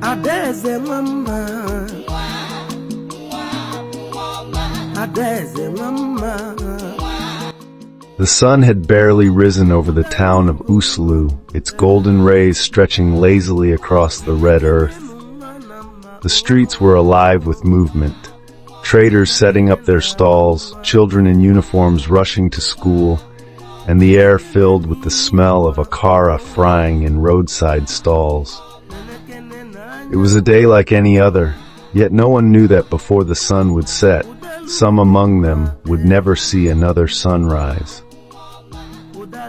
Adeze mama, Adeze mama. The sun had barely risen over the town of Uslu, its golden rays stretching lazily across the red earth. The streets were alive with movement. Traders setting up their stalls, children in uniforms rushing to school, and the air filled with the smell of akara frying in roadside stalls. It was a day like any other, yet no one knew that before the sun would set, some among them would never see another sunrise.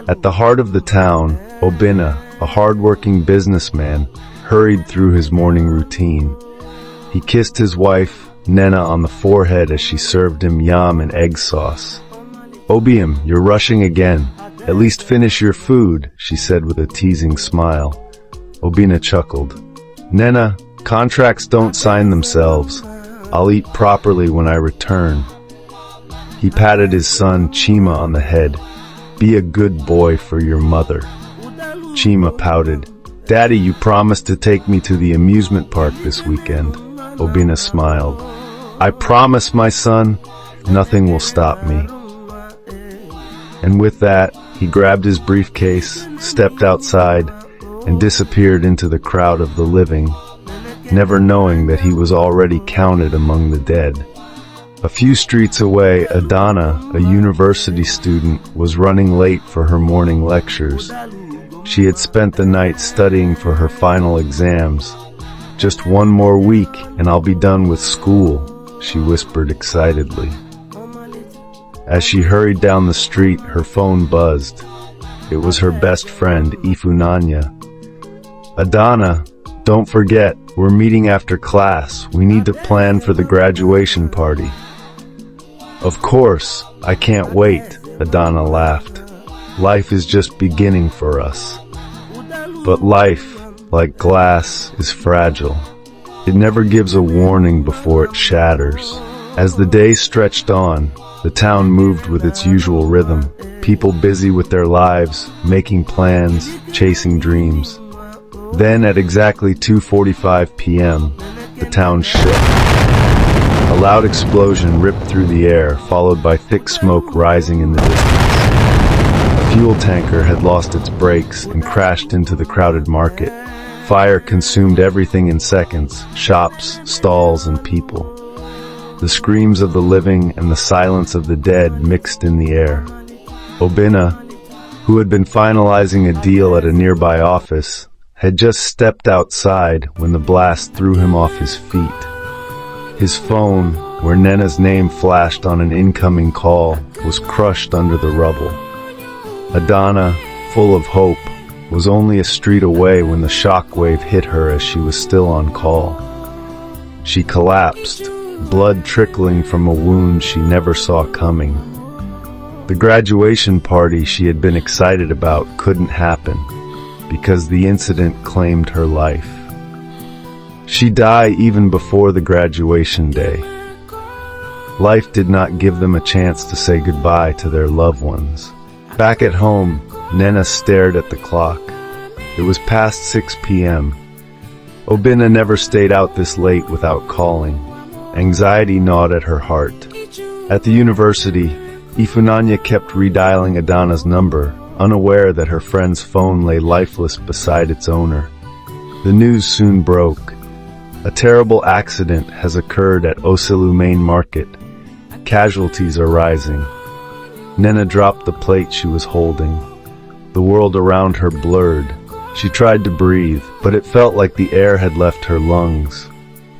At the heart of the town, Obinna, a hard-working businessman, hurried through his morning routine. He kissed his wife, Nena, on the forehead as she served him yam and egg sauce. "Obiam, you're rushing again. At least finish your food," she said with a teasing smile. Obinna chuckled. "Nena, contracts don't sign themselves. I'll eat properly when I return." He patted his son, Chima, on the head. "Be a good boy for your mother." Chima pouted. "Daddy, you promised to take me to the amusement park this weekend." Obinna smiled. "I promise, my son. Nothing will stop me." And with that, he grabbed his briefcase, stepped outside, and disappeared into the crowd of the living, never knowing that he was already counted among the dead. A few streets away, Adana, a university student, was running late for her morning lectures. She had spent the night studying for her final exams. "Just one more week and I'll be done with school," she whispered excitedly. As she hurried down the street, her phone buzzed. It was her best friend, Ifunanya. "Adana, don't forget, we're meeting after class. We need to plan for the graduation party." "Of course, I can't wait," Adana laughed. "Life is just beginning for us." But life, like glass, is fragile. It never gives a warning before it shatters. As the day stretched on, the town moved with its usual rhythm, people busy with their lives, making plans, chasing dreams. Then at exactly 2:45 p.m., the town shook. A loud explosion ripped through the air, followed by thick smoke rising in the distance. A fuel tanker had lost its brakes and crashed into the crowded market. Fire consumed everything in seconds, shops, stalls, and people. The screams of the living and the silence of the dead mixed in the air. Obinna, who had been finalizing a deal at a nearby office, had just stepped outside when the blast threw him off his feet. His phone, where Nena's name flashed on an incoming call, was crushed under the rubble. Adana, full of hope, was only a street away when the shockwave hit her as she was still on call. She collapsed, blood trickling from a wound she never saw coming. The graduation party she had been excited about couldn't happen because the incident claimed her life. She'd die even before the graduation day. Life did not give them a chance to say goodbye to their loved ones. Back at home, Nena stared at the clock. It was past 6 p.m. Obinna never stayed out this late without calling. Anxiety gnawed at her heart. At the university, Ifunanya kept redialing Adana's number, unaware that her friend's phone lay lifeless beside its owner. The news soon broke. A terrible accident has occurred at Osilu Main Market. Casualties are rising. Nena dropped the plate she was holding. The world around her blurred. She tried to breathe, but it felt like the air had left her lungs.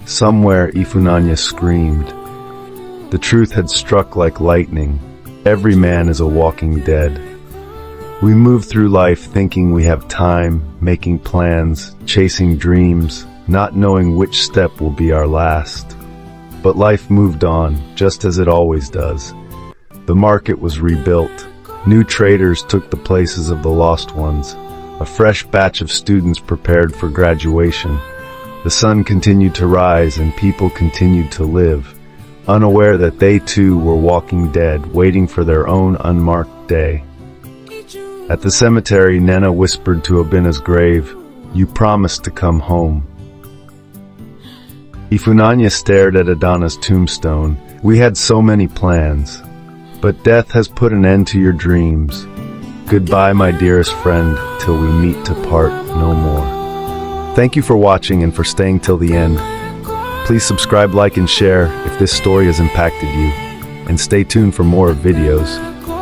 Somewhere, Ifunanya screamed. The truth had struck like lightning. Every man is a walking dead. We move through life thinking we have time, making plans, chasing dreams, not knowing which step will be our last. But life moved on, just as it always does. The market was rebuilt. New traders took the places of the lost ones. A fresh batch of students prepared for graduation. The sun continued to rise and people continued to live, unaware that they too were walking dead, waiting for their own unmarked day. At the cemetery, Nena whispered to Obinna's grave, "You promised to come home." Ifunanya stared at Adana's tombstone. We had so many plans, but death has put an end to your dreams. Goodbye, my dearest friend, till we meet to part no more. Thank you for watching and for staying till the end. Please subscribe, like, and share if this story has impacted you. And stay tuned for more videos.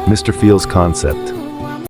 Mr. Feels Concept.